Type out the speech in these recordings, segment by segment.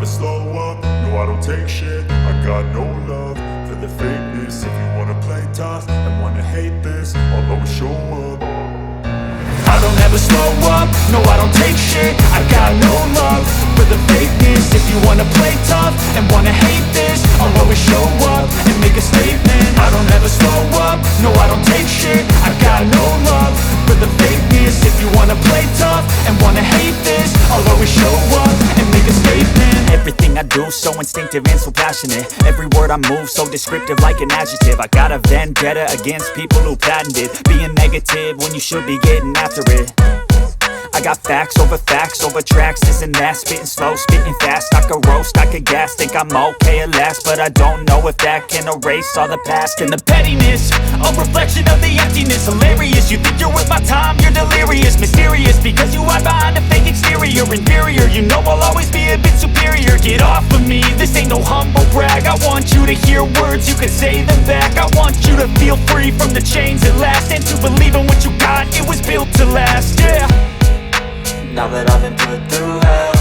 slow up, no I don't take shit. I got no love for the fakeness. If you wanna play tough and wanna hate this, I'll always show up. I don't ever slow up, no I don't take shit. I got no love for the fakeness. If you wanna play tough and wanna hate this, I'll always show up and make a statement. I don't ever slow up, no I don't take shit. I got no love for the fakeness. If you wanna play tough and wanna hate this, I'll always show up and make a statement. Everything I do so instinctive and so passionate. Every word I move so descriptive like an adjective. I got a vendetta against people who patented being negative when you should be getting after it. I got facts over tracks, this and that. Spitting slow, spitting fast. I could roast, I could gas. Think I'm okay at last, but I don't know if that can erase all the past. And the pettiness, a reflection of the emptiness. Hilarious, you think you're worth my time, you're delirious. Mysterious, because you hide behind a fake exterior. Inferior, you know I'll always be a bit superior. Get off of me, this ain't no humble brag. I want you to hear words, you can say them back. I want you to feel free from the chains at last, and to believe in what you got, it was built to last, yeah. Now that I've been put through hell,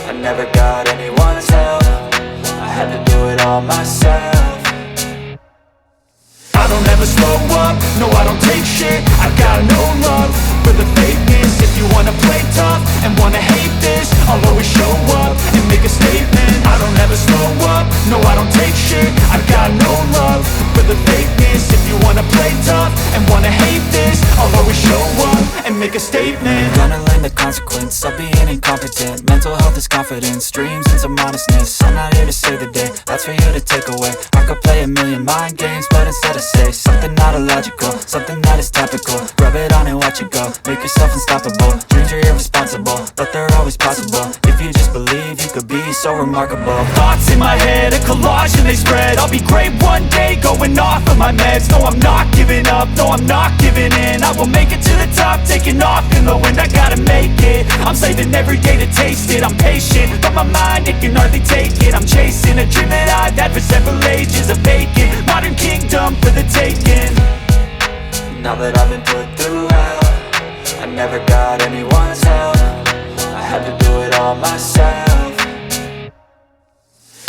I never got anyone's help. I had to do it all myself. I don't ever slow up, no I don't take shit. I got no love for the fakeness. If you wanna play tough and wanna hate this, I'll always show up and make a statement. I don't ever slow up, no I don't take shit. I got no love for the fakeness. If you wanna play tough and wanna hate this, I'll always show up and make a statement. Gonna learn the consequence of being incompetent. Mental health is confidence, dreams and some honestness. I'm not here to save the day, that's for you to take away. I could play a million mind games, but instead I say something not illogical, something that is topical. Rub it on and watch it go, make yourself unstoppable. Dreams are irresponsible, but they're always possible. If you just believe, you could be so remarkable. Thoughts in my head, a collage and they spread. I'll be great one day, going off of my meds. No, I'm not giving up, no, I'm not giving in. I will make it to the top, taking off in the wind. I gotta make it, I'm saving every day to taste it. I'm patient, but my mind, it can hardly take it. I'm chasing a dream that I've had for several ages. A vacant, modern kingdom for the taking. Now that I've been put through hell, I never got anyone's help. I had to do it all myself.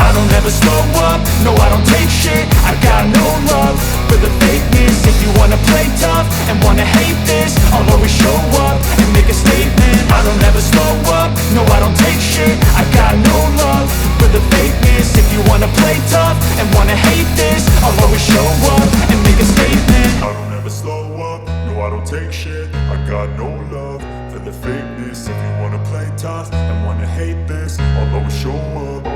I don't ever slow up, no I don't take shit. I got no love for the fakeness. If you wanna play tough and wanna hate this, I'll always show up and make a statement. I don't ever slow up, no I don't take shit. I got no love for the fakeness. If you wanna play tough and wanna hate this, I'll always show up and make a statement. I don't ever slow up, no I don't take shit. I got no love for the fakeness. If you wanna play tough and wanna hate this, I'll always show up.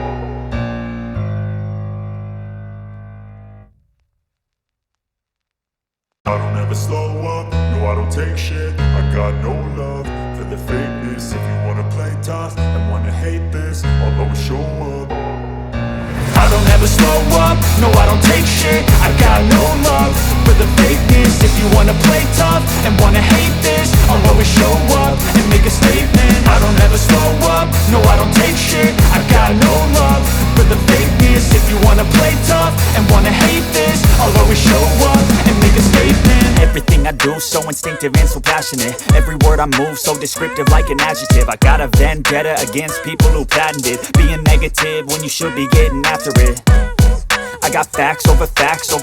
I don't ever slow up, no I don't take shit. I got no love for the fakeness. If you wanna play tough and wanna hate this, I'll always show up. I don't ever slow up, no I don't take shit. I got no love for the fakeness. If you wanna play tough and wanna hate this, I'll always show up and make a statement. I don't ever slow up, no I don't take shit. I got no love for the fakeness. If you wanna play tough and wanna hate this, I'll always show up and make a statement. Everything I do so instinctive and so passionate. Every word I move so descriptive like an adjective. I got a vendetta against people who patented being negative when you should be getting after it. I got facts over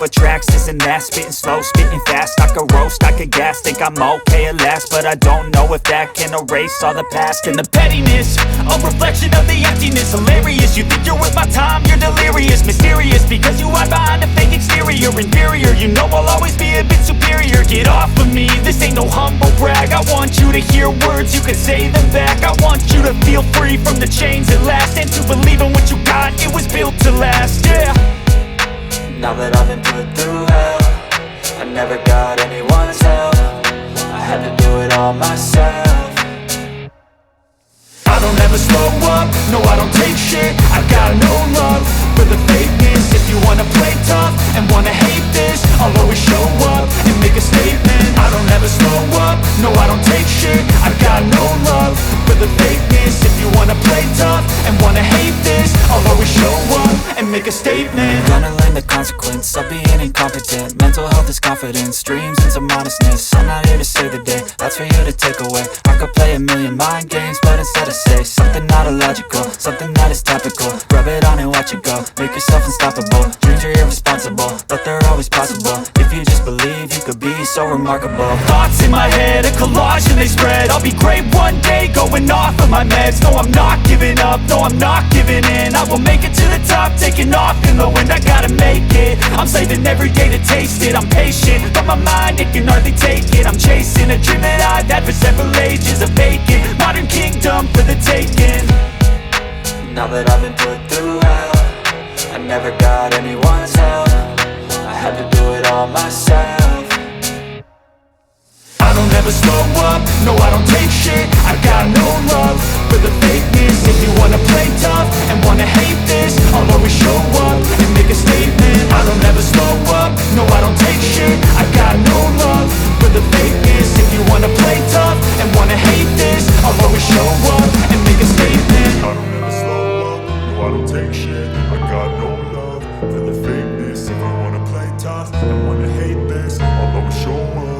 tracks, this and that. Spitting slow, spitting fast. I could roast, I could gas. Think I'm okay at last, but I don't know if that can erase all the past. And the pettiness, a reflection of the emptiness. Hilarious, you think you're worth my time, you're delirious. Mysterious, because you hide behind a fake exterior. Inferior, you know I'll always be a bit superior. Get off of me, this ain't no humble brag. I want you to hear words, you can say them back. I want you to feel free from the chains at last, and to believe in what you got, it was built to last, yeah. Now that I've been put through hell, I never got anyone's help. I had to do it all myself. I don't ever slow up, no I don't take shit. I got no love for the fakeness. If you wanna play tough and wanna hate this, I'll always show up and make a statement. I don't ever slow up, no I don't take shit. I got no love for the fakeness. If you wanna play tough and wanna hate this, I'll always show up and and make a statement. Gonna learn the consequence of being incompetent. Mental health is confidence, dreams and some honestness. I'm not here to save the day, that's for you to take away. I could play a million mind games, but instead I say something not illogical, something that is topical. Rub it on and watch it go, make yourself unstoppable. Dreams are irresponsible, but they're always possible. If you just believe, you could be so remarkable. Thoughts in my head, a collage and they spread. I'll be great one day, going off of my meds. No, I'm not giving up, no, I'm not giving in. I will make it to the top, taking off in the wind. I gotta make it, I'm saving every day to taste it. I'm patient, but my mind, it can hardly take it. I'm chasing a dream that I've had for several ages. A vacant, modern kingdom for the taking. Now that I've been put through hell, I never got anyone's help. I had to do it all myself. I don't ever slow up, no I don't take shit. I got no love for the fakeness. If you wanna play tough and wanna hate this, I'll always show up and make a statement. I don't ever slow up, no I don't take shit. I got no love for the fakeness. If you wanna play tough and wanna hate this, I'll always show up and make a statement. I don't ever slow up, no I don't take shit. I got no love for the fakeness. If you wanna play tough and wanna hate this, I'll always show up.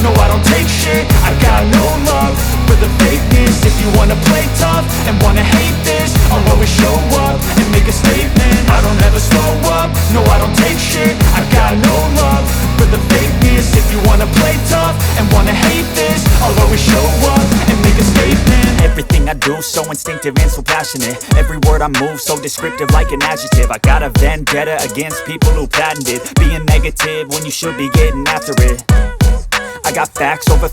No, I don't take shit, I got no love for the fakeness. If you wanna play tough and wanna hate this, I'll always show up and make a statement. I don't ever slow up, no I don't take shit, I got no love for the fakeness. If you wanna play tough and wanna hate this, I'll always show up and make a statement. Everything I do so instinctive and so passionate. Every word I move so descriptive like an adjective. I got a vendetta against people who patented being negative when you should be getting after it. I got facts over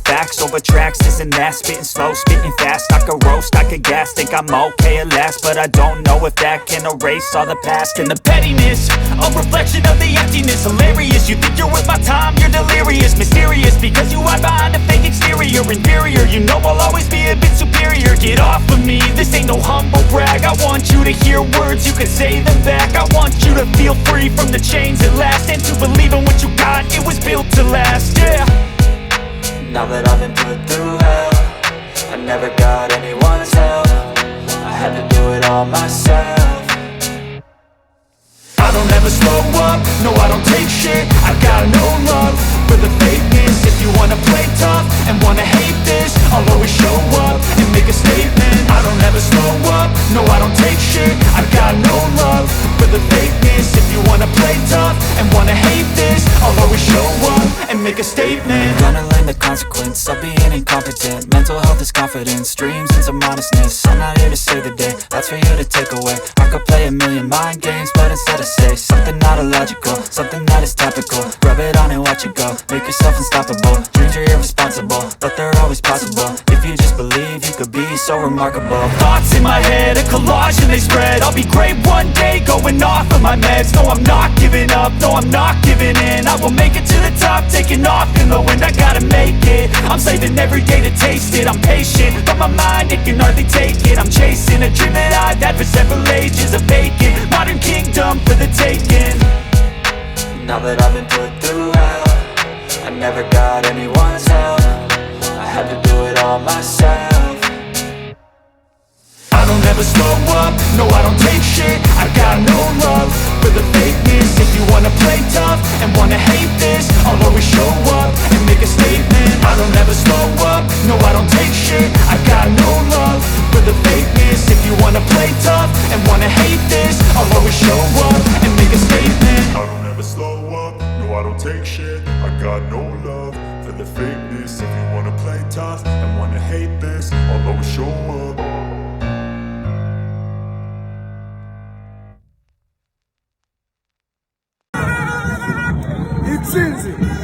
tracks, this and that. Spitting slow, spitting fast, I could roast, I could gas. Think I'm okay at last, but I don't know if that can erase all the past. And the pettiness, a reflection of the emptiness. Hilarious, you think you're worth my time, you're delirious. Mysterious, because you hide behind a fake exterior. Inferior, you know I'll always be a bit superior. Get off of me, this ain't no humble brag. I want you to hear words, you can say them back. I want you to feel free from the chains at last, and to believe in what you got, it was built to last, yeah. Now that I've been put through hell, I never got anyone's help. I had to do it all myself. I don't ever slow up, no I don't take shit. I got no love for the fakeness. If you wanna play tough and wanna hate this, I'll always show up and make a statement. I don't ever slow up, no I don't take shit. I got no love for the fakeness. If you wanna play tough and wanna hate this, I'll always show up and make a statement. Gonna learn the consequence of being incompetent. Mental health is confidence, dreams and some honestness. I'm not here to save the day, that's for you to take away. I could play a million mind games, but instead I say something not illogical, something that is topical. Rub it on and watch it go, make yourself unstoppable. Dreams are irresponsible, but they're always possible. If you just believe, you could be so remarkable. Thoughts in my head, a collage and they spread. I'll be great one day, going off of my meds. No, I'm not giving up, no, I'm not giving in. I will make it to the top, taking off in the wind. I gotta make it, I'm saving every day to taste it. I'm patient, but my mind, it can hardly take it. I'm chasing a dream that I've had for several ages. A vacant, modern kingdom for the taking. Now that I've been put through hell, I never got anyone's help. I had to do it all myself. I don't never slow up, no I don't take shit. I got no love for the fakeness. If you wanna play tough and wanna hate this, I'll always show up and make a statement. I don't ever slow up, no I don't take shit. I got no love for the fakeness. If you wanna play tough and wanna hate this, I'll always show up and make a statement. I don't ever slow up, no I don't take shit. I got no love for the fakeness. If you wanna play tough and wanna hate this, I'll always show up. It's easy.